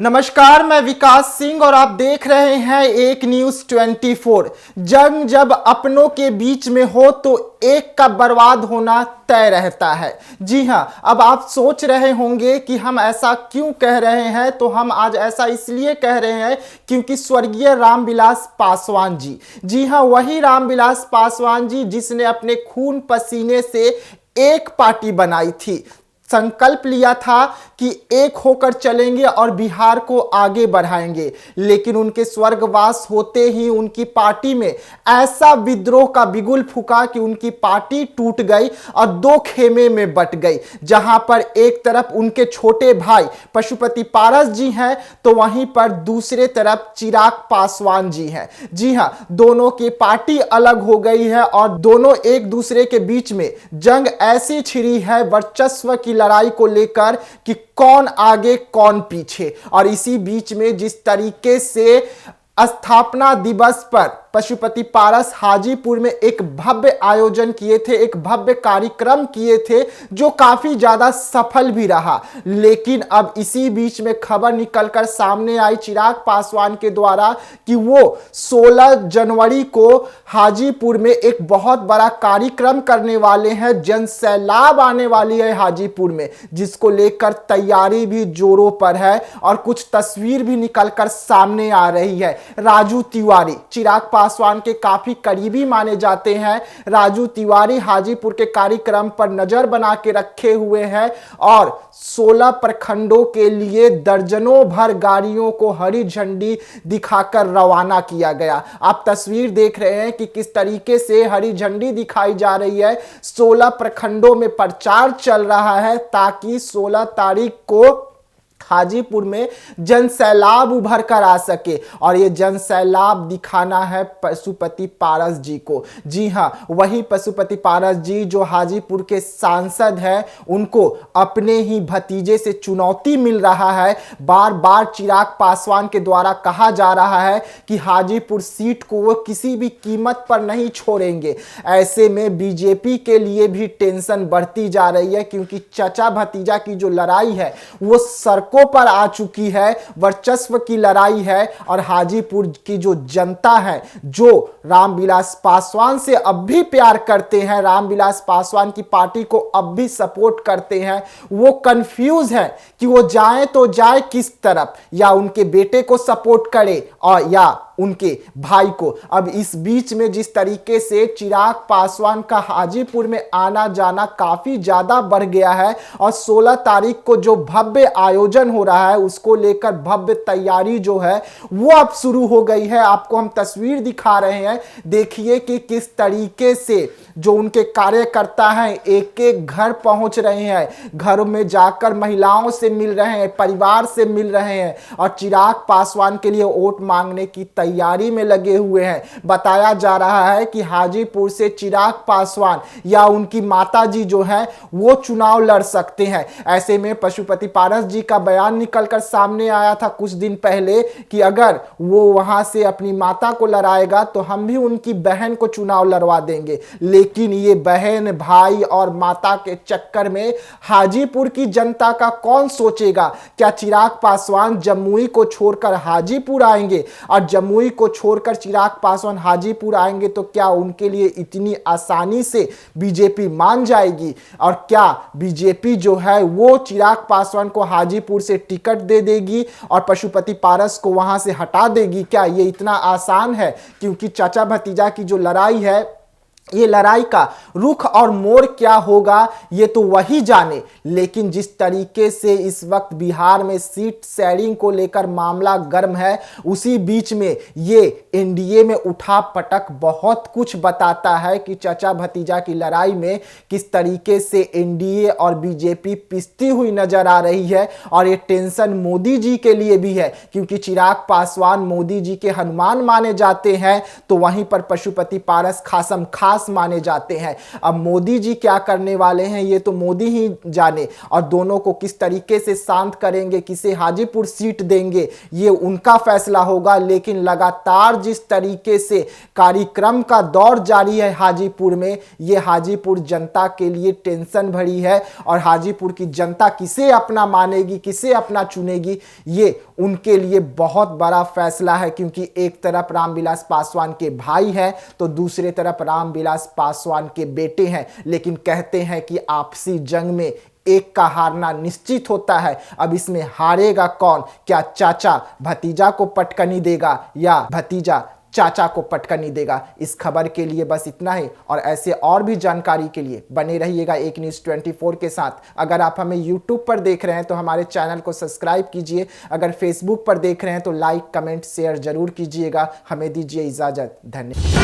नमस्कार, मैं विकास सिंह और आप देख रहे हैं एक न्यूज 24। जंग जब अपनों के बीच में हो तो एक का बर्बाद होना तय रहता है। जी हां, अब आप सोच रहे होंगे कि हम ऐसा क्यों कह रहे हैं, तो हम आज ऐसा इसलिए कह रहे हैं क्योंकि स्वर्गीय रामविलास पासवान जी हां, वही रामविलास पासवान जी जिसने अपने खून पसीने से एक पार्टी बनाई थी, संकल्प लिया था कि एक होकर चलेंगे और बिहार को आगे बढ़ाएंगे, लेकिन उनके स्वर्गवास होते ही उनकी पार्टी में ऐसा विद्रोह का बिगुल फूका कि उनकी पार्टी टूट गई और दो खेमे में बट गई। जहां पर एक तरफ उनके छोटे भाई पशुपति पारस जी हैं तो वहीं पर दूसरे तरफ चिराग पासवान जी हैं। जी हां, दोनों की पार्टी अलग हो गई है और दोनों एक दूसरे के बीच में जंग ऐसी छिड़ी है वर्चस्व की लड़ाई को लेकर कि कौन आगे कौन पीछे। और इसी बीच में जिस तरीके से स्थापना दिवस पर पशुपति पारस हाजीपुर में एक भव्य आयोजन किए थे, एक भव्य कार्यक्रम किए थे जो काफी ज्यादा सफल भी रहा, लेकिन अब इसी बीच में खबर निकलकर सामने आई चिराग पासवान के द्वारा कि वो 16 जनवरी को हाजीपुर में एक बहुत बड़ा कार्यक्रम करने वाले हैं। जन सैलाब आने वाली है हाजीपुर में, जिसको लेकर तैयारी भी जोरों पर है और कुछ तस्वीर भी निकलकर सामने आ रही है। राजू तिवारी चिराग पासवान के काफी करीबी माने जाते हैं। राजू तिवारी हाजीपुर के कार्यक्रम पर नजर बना के रखे हुए हैं और 16 प्रखंडों के लिए दर्जनों भर गाड़ियों को हरी झंडी दिखाकर रवाना किया गया। आप तस्वीर देख रहे हैं कि किस तरीके से हरी झंडी दिखाई जा रही है। 16 प्रखंडों में प्रचार चल रहा है ताकि 16 तारीख को हाजीपुर में जन सैलाब उभर कर आ सके और ये जन सैलाब दिखाना है पशुपति पारस जी को। जी हां, वही पशुपति पारस जी जो हाजीपुर के सांसद हैं, उनको अपने ही भतीजे से चुनौती मिल रहा है। बार बार चिराग पासवान के द्वारा कहा जा रहा है कि हाजीपुर सीट को वो किसी भी कीमत पर नहीं छोड़ेंगे। ऐसे में बीजेपी के लिए भी टेंशन बढ़ती जा रही है क्योंकि चाचा भतीजा की जो लड़ाई है वो सड़कों पर आ चुकी है, वर्चस्व की लड़ाई है और हाजीपुर की जो जनता है, जो रामविलास पासवान से अब भी प्यार करते हैं, रामविलास पासवान की पार्टी को अब भी सपोर्ट करते हैं, वो कंफ्यूज है कि वो जाए तो जाए किस तरफ, या उनके बेटे को सपोर्ट करे और या उनके भाई को। अब इस बीच में जिस तरीके से चिराग पासवान का हाजीपुर में आना जाना काफी ज्यादा बढ़ गया है और 16 तारीख को जो भव्य आयोजन हो रहा है उसको लेकर भव्य तैयारी जो है वो अब शुरू हो गई है। आपको हम तस्वीर दिखा रहे हैं, देखिए कि किस तरीके से जो उनके कार्यकर्ता हैं एक एक घर पहुंच रहे हैं, घरों में जाकर महिलाओं से मिल रहे हैं, परिवार से मिल रहे हैं और चिराग पासवान के लिए वोट मांगने की तैयारी में लगे हुए हैं। बताया जा रहा है कि हाजीपुर से चिराग पासवान या उनकी माताजी जो है वो चुनाव लड़ सकते हैं। ऐसे में पशुपति पारस जी का बयान निकलकर सामने आया था कुछ दिन पहले कि अगर वो वहां से अपनी माता को लड़ाएगा तो हम भी उनकी बहन को चुनाव लड़वा देंगे। लेकिन ये बहन भाई और माता के चक्कर में हाजीपुर की जनता का कौन सोचेगा? क्या चिराग पासवान जमुई को छोड़कर हाजीपुर आएंगे और जमुई को छोड़कर चिराग पासवान हाजीपुर आएंगे तो क्या उनके लिए इतनी आसानी से बीजेपी मान जाएगी? और क्या बीजेपी जो है वो चिराग पासवान को हाजीपुर से टिकट दे देगी और पशुपति पारस को वहां से हटा देगी? क्या ये इतना आसान है? क्योंकि चाचा भतीजा की जो लड़ाई है, ये लड़ाई का रुख और मोड़ क्या होगा ये तो वही जाने। लेकिन जिस तरीके से इस वक्त बिहार में सीट शेयरिंग को लेकर मामला गर्म है, उसी बीच में ये एनडीए में उठा पटक बहुत कुछ बताता है कि चाचा भतीजा की लड़ाई में किस तरीके से एनडीए और बीजेपी पिसती हुई नजर आ रही है। और ये टेंशन मोदी जी के लिए भी है क्योंकि चिराग पासवान मोदी जी के हनुमान माने जाते हैं, तो वहीं पर पशुपति पारस खासम खास खास माने जाते हैं। अब मोदी जी क्या करने वाले हैं ये तो मोदी ही जाने, और दोनों को किस तरीके से शांत करेंगे, किसे हाजीपुर सीट देंगे, ये उनका फैसला होगा। लेकिन लगातार जिस तरीके से कार्यक्रम का दौर जारी है हाजीपुर में, ये हाजीपुर जनता के लिए टेंशन भरी है। और हाजीपुर की जनता किसे अपना मानेगी, किसे अपना चुनेगी, ये उनके लिए बहुत बड़ा फैसला है। क्योंकि एक तरफ रामविलास पासवान के भाई हैं तो दूसरे तरफ रामविलास पासवान के बेटे हैं। लेकिन कहते हैं कि आपसी जंग में एक का हारना निश्चित होता है। अब इसमें हारेगा कौन? क्या चाचा भतीजा को पटकनी देगा या भतीजा चाचा को पटकनी देगा? इस खबर के लिए बस इतना ही, और ऐसे और भी जानकारी के लिए बने रहिएगा एक न्यूज़ 24 के साथ। अगर आप हमें YouTube पर देख रहे हैं तो हमारे चैनल को सब्सक्राइब कीजिए। अगर Facebook पर देख रहे हैं तो लाइक कमेंट शेयर जरूर कीजिएगा। हमें दीजिए इजाजत। धन्यवाद।